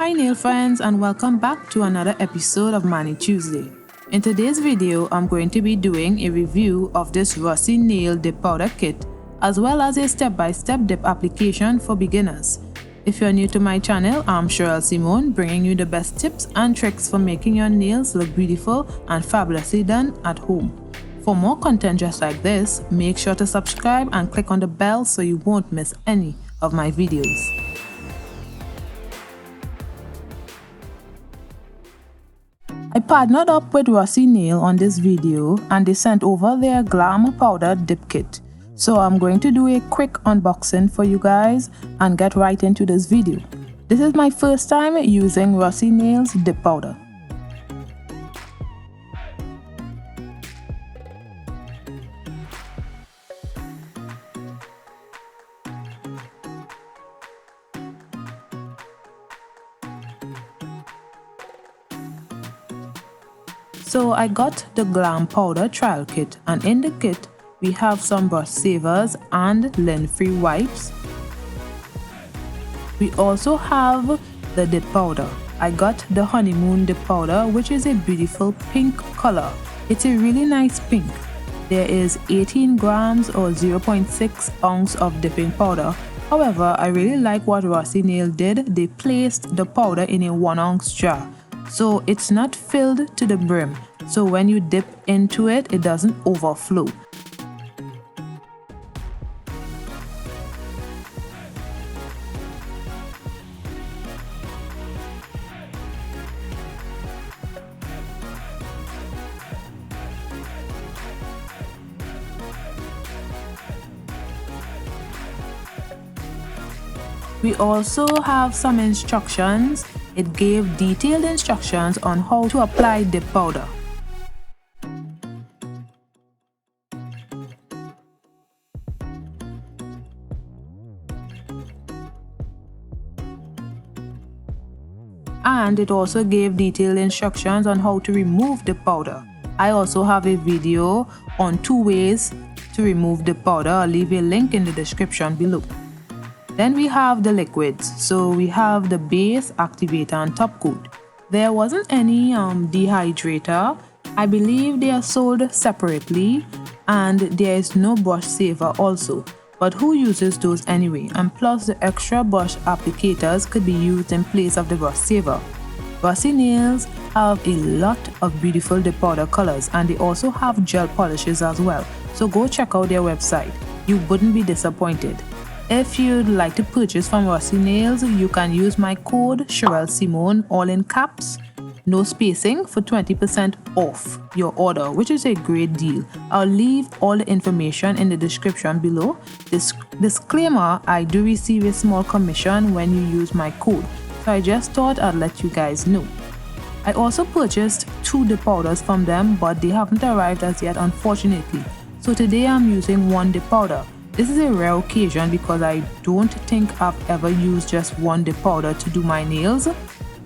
Hi nail friends, and welcome back to another episode of Mani Tuesday. In today's video, I'm going to be doing a review of this Rossi nail dip powder kit as well as a step-by-step dip application for beginners. If you're new to my channel, I'm Cheraelsymone, bringing you the best tips and tricks for making your nails look beautiful and fabulously done at home. For more content just like this, make sure to subscribe and click on the bell so you won't miss any of my videos. I partnered up with Rossi Nail on this video and they sent over their Glam Powder Dip Kit. So I'm going to do a quick unboxing for you guys and get right into this video. This is my first time using Rossi Nail's dip powder. So I got the Glam Powder Trial Kit, and in the kit we have some brush savers and lint-free wipes. We also have the dip powder. I got the Honeymoon dip powder, which is a beautiful pink color. It's a really nice pink. There is 18 grams or 0.6 ounce of dipping powder. However, I really like what Rossi Nail did. They placed the powder in a 1 ounce jar. So it's not filled to the brim, so when you dip into it, it doesn't overflow. We also have some instructions. It gave detailed instructions on how to apply dip powder. And it also gave detailed instructions on how to remove the powder. I also have a video on 2 ways to remove the powder. I'll leave a link in the description below. Then we have the liquids. So we have the base, activator and top coat. There wasn't any dehydrator. I believe they are sold separately, and there is no brush saver also. But who uses those anyway? And plus the extra brush applicators could be used in place of the brush saver. Rossi Nails have a lot of beautiful dip powder colors, and they also have gel polishes as well. So go check out their website. You wouldn't be disappointed. If you'd like to purchase from Rossi Nails, you can use my code cheraelsymone, all in caps, no spacing, for 20% off your order, which is a great deal. I'll leave all the information in the description below. Disclaimer, I do receive a small commission when you use my code, so I just thought I'd let you guys know. I also purchased 2 dip powders from them, but they haven't arrived as yet, unfortunately. So today I'm using 1 dip powder. This is a rare occasion because I don't think I've ever used just 1 dip powder to do my nails.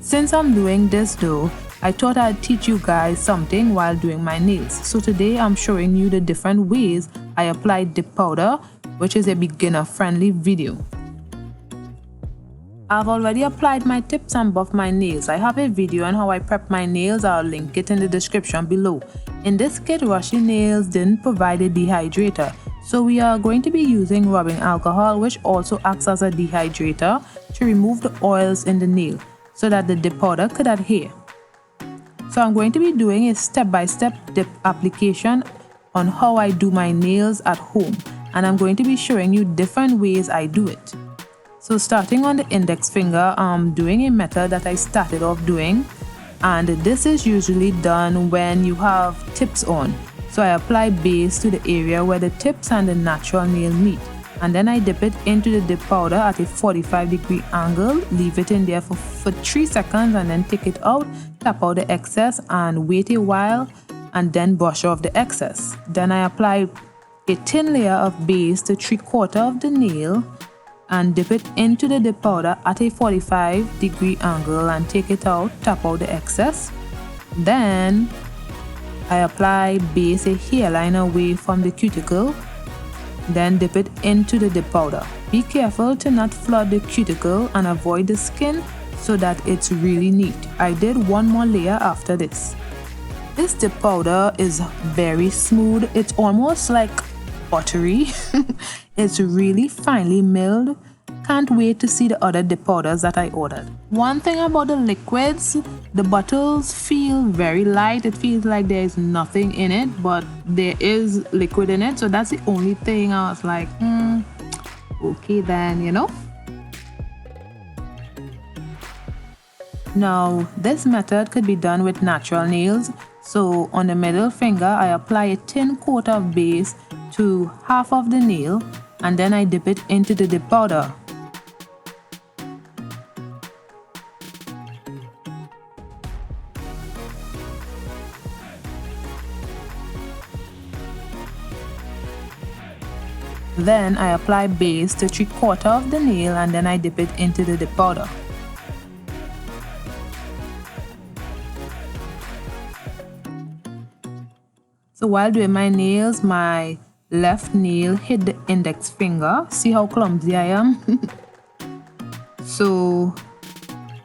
Since I'm doing this though, I thought I'd teach you guys something while doing my nails. So today I'm showing you the different ways I apply dip powder, which is a beginner friendly video. I've already applied my tips and buffed my nails. I have a video on how I prep my nails. I'll link it in the description below. In this kit, Rossi Nails didn't provide a dehydrator. So we are going to be using rubbing alcohol, which also acts as a dehydrator to remove the oils in the nail so that the dip powder could adhere. So I'm going to be doing a step-by-step dip application on how I do my nails at home, and I'm going to be showing you different ways I do it. So starting on the index finger, I'm doing a method that I started off doing, and this is usually done when you have tips on. So I apply base to the area where the tips and the natural nail meet, and then I dip it into the dip powder at a 45-degree angle, leave it in there for 3 seconds and then take it out, tap out the excess and wait a while and then brush off the excess. Then I apply a thin layer of base to 3/4 of the nail and dip it into the dip powder at a 45-degree angle and take it out, tap out the excess. Then I apply base a hairline away from the cuticle, then dip it into the dip powder. Be careful to not flood the cuticle and avoid the skin so that it's really neat. I did one more layer after this. This dip powder is very smooth. It's almost like buttery. It's really finely milled. Can't wait to see the other dip powders that I ordered. One thing about the liquids, the bottles feel very light. It feels like there is nothing in it, but there is liquid in it. So that's the only thing I was like, okay then, you know. Now, this method could be done with natural nails. So on the middle finger, I apply a thin coat of base to half of the nail, and then I dip it into the dip powder. Then I apply base to 3/4 of the nail, and then I dip it into the dip powder. So while doing my nails, my left nail hit the index finger. See how clumsy I am? So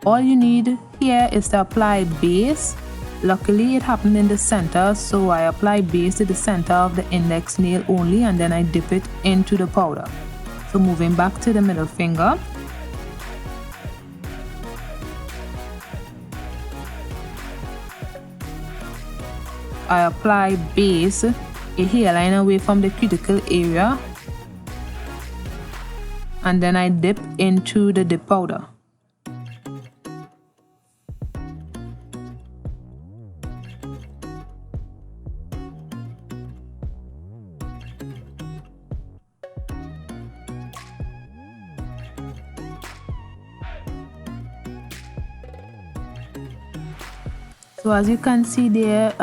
all you need here is to apply base. Luckily it happened in the center, so I apply base to the center of the index nail only, and then I dip it into the powder. So moving back to the middle finger, I apply base, a hairline away from the cuticle area, and then I dip into the dip powder. So as you can see there,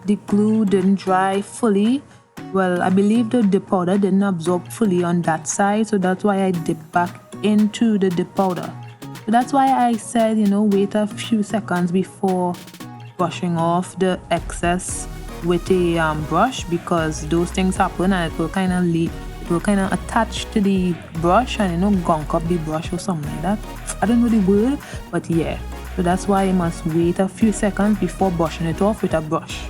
the glue didn't dry fully. Well, I believe the dip powder didn't absorb fully on that side, so that's why I dipped back into the dip powder. So that's why I said, you know, wait a few seconds before brushing off the excess with a brush, because those things happen and it will kind of attach to the brush and, you know, gunk up the brush or something like that. I don't know the word, but yeah. So that's why you must wait a few seconds before brushing it off with a brush.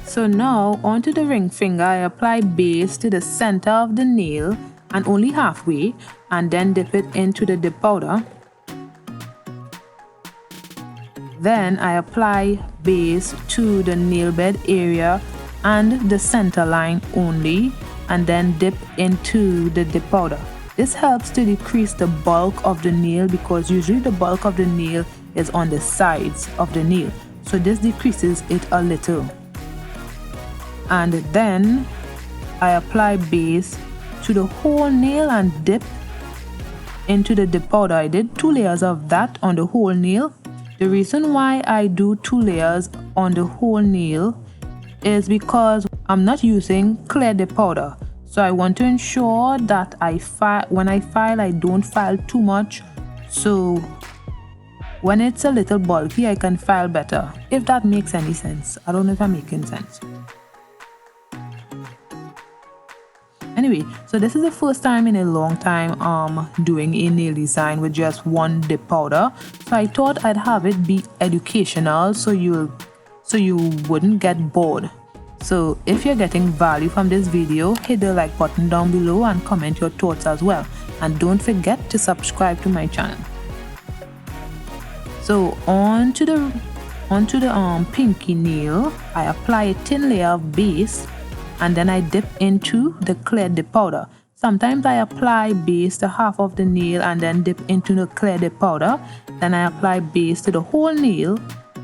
So now onto the ring finger, I apply base to the center of the nail and only halfway, and then dip it into the dip powder. Then I apply base to the nail bed area and the center line only, and then dip into the dip powder. This helps to decrease the bulk of the nail, because usually the bulk of the nail is on the sides of the nail. So this decreases it a little. And then I apply base to the whole nail and dip into the dip powder. I did 2 layers of that on the whole nail. The reason why I do 2 layers on the whole nail is because I'm not using clear dip powder. So I want to ensure that when I file, I don't file too much. So when it's a little bulky, I can file better. If that makes any sense. I don't know if I'm making sense. Anyway, so this is the first time in a long time doing a nail design with just one dip powder. So I thought I'd have it be educational, so you wouldn't get bored. So if you're getting value from this video, hit the like button down below and comment your thoughts as well. And don't forget to subscribe to my channel. So onto the pinky nail, I apply a thin layer of base, and then I dip into the clear dip powder. Sometimes I apply base to half of the nail and then dip into the clear dip powder. Then I apply base to the whole nail,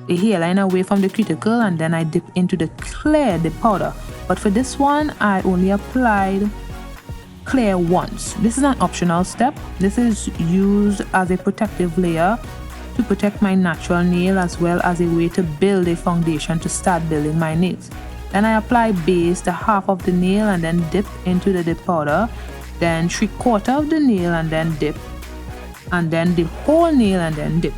a hairline away from the cuticle, and then I dip into the clear dip powder. But for this one, I only applied clear once. This is an optional step. This is used as a protective layer to protect my natural nail, as well as a way to build a foundation to start building my nails. Then I apply base to half of the nail and then dip into the dip powder, then 3/4 of the nail and then dip, and then the whole nail and then dip.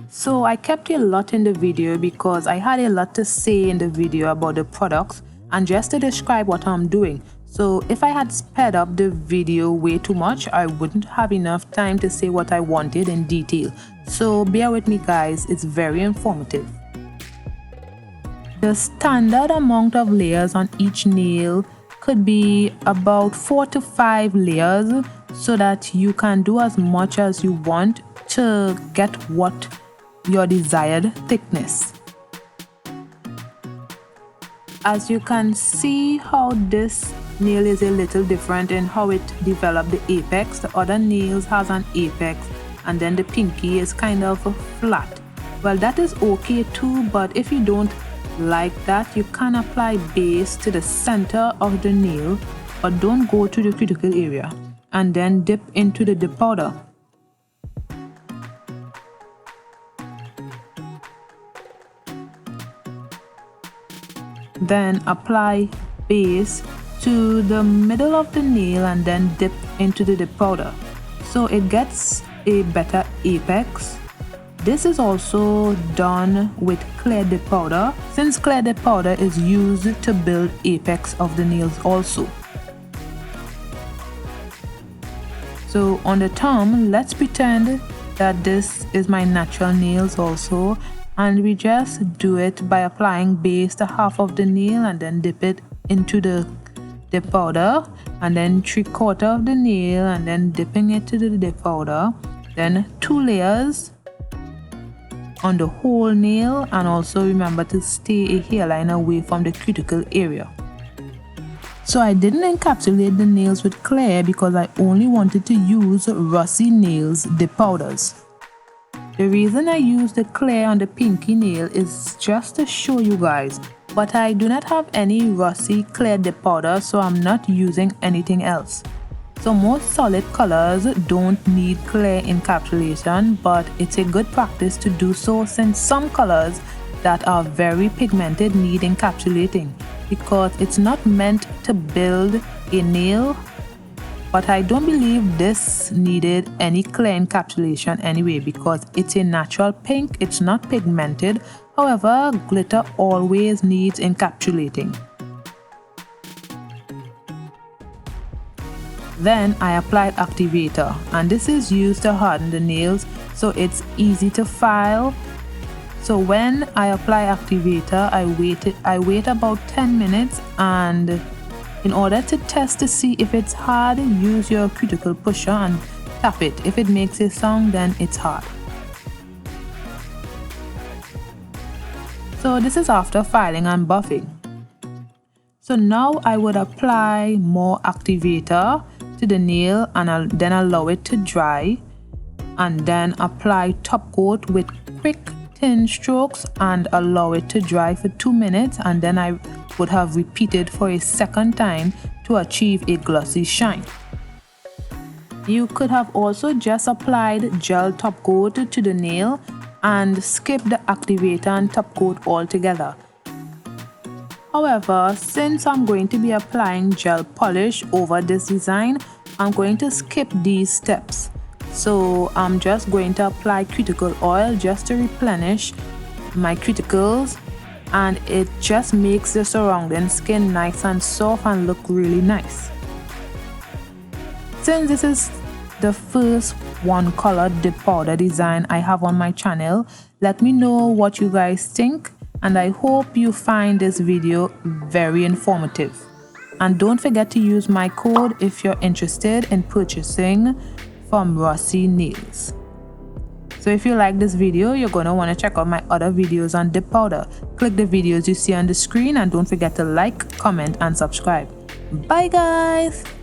So I kept a lot in the video because I had a lot to say in the video about the products and just to describe what I'm doing. So if I had sped up the video way too much, I wouldn't have enough time to say what I wanted in detail. So bear with me guys, it's very informative. The standard amount of layers on each nail could be about 4 to 5 layers so that you can do as much as you want to get what your desired thickness. As you can see how this nail is a little different in how it developed the apex. The other nails has an apex and then the pinky is kind of flat. Well, that is okay too, but if you don't like that, you can apply base to the center of the nail, but don't go to the cuticle area, and then dip into the dip powder. Then apply base to the middle of the nail and then dip into the dip powder so it gets a better apex. This is also done with clear dip powder, since clear dip powder is used to build apex of the nails also. So on the thumb, let's pretend that this is my natural nails also, and we just do it by applying base to half of the nail and then dip it into the dip powder, and then 3/4 of the nail and then dipping it to the dip powder, then 2 layers on the whole nail, and also remember to stay a hairline away from the cuticle area. So I didn't encapsulate the nails with clear because I only wanted to use Rossi nails dip powders. The reason I use the clear on the pinky nail is just to show you guys, but I do not have any Rossi clear dip powder, so I'm not using anything else. So most solid colors don't need clear encapsulation, but it's a good practice to do so since some colors that are very pigmented need encapsulating, because it's not meant to build a nail. But I don't believe this needed any clear encapsulation anyway because it's a natural pink, it's not pigmented. However, glitter always needs encapsulating. Then I applied activator, and this is used to harden the nails so it's easy to file. So when I apply activator, I wait about 10 minutes, and in order to test to see if it's hard, use your cuticle pusher and tap it. If it makes a sound, then it's hard. So this is after filing and buffing. So now I would apply more activator to the nail and then allow it to dry, and then apply top coat with quick thin strokes and allow it to dry for 2 minutes, and then I would have repeated for a second time to achieve a glossy shine. You could have also just applied gel top coat to the nail and skip the activator and top coat altogether. However, since I'm going to be applying gel polish over this design, I'm going to skip these steps. So I'm just going to apply cuticle oil just to replenish my cuticles, and it just makes the surrounding skin nice and soft and look really nice. Since this is the first one color dip powder design I have on my channel, let me know what you guys think, and I hope you find this video very informative. And don't forget to use my code if you're interested in purchasing from Rossi Nails. So if you like this video, you're going to want to check out my other videos on dip powder. Click the videos you see on the screen, and don't forget to like, comment and subscribe. Bye guys!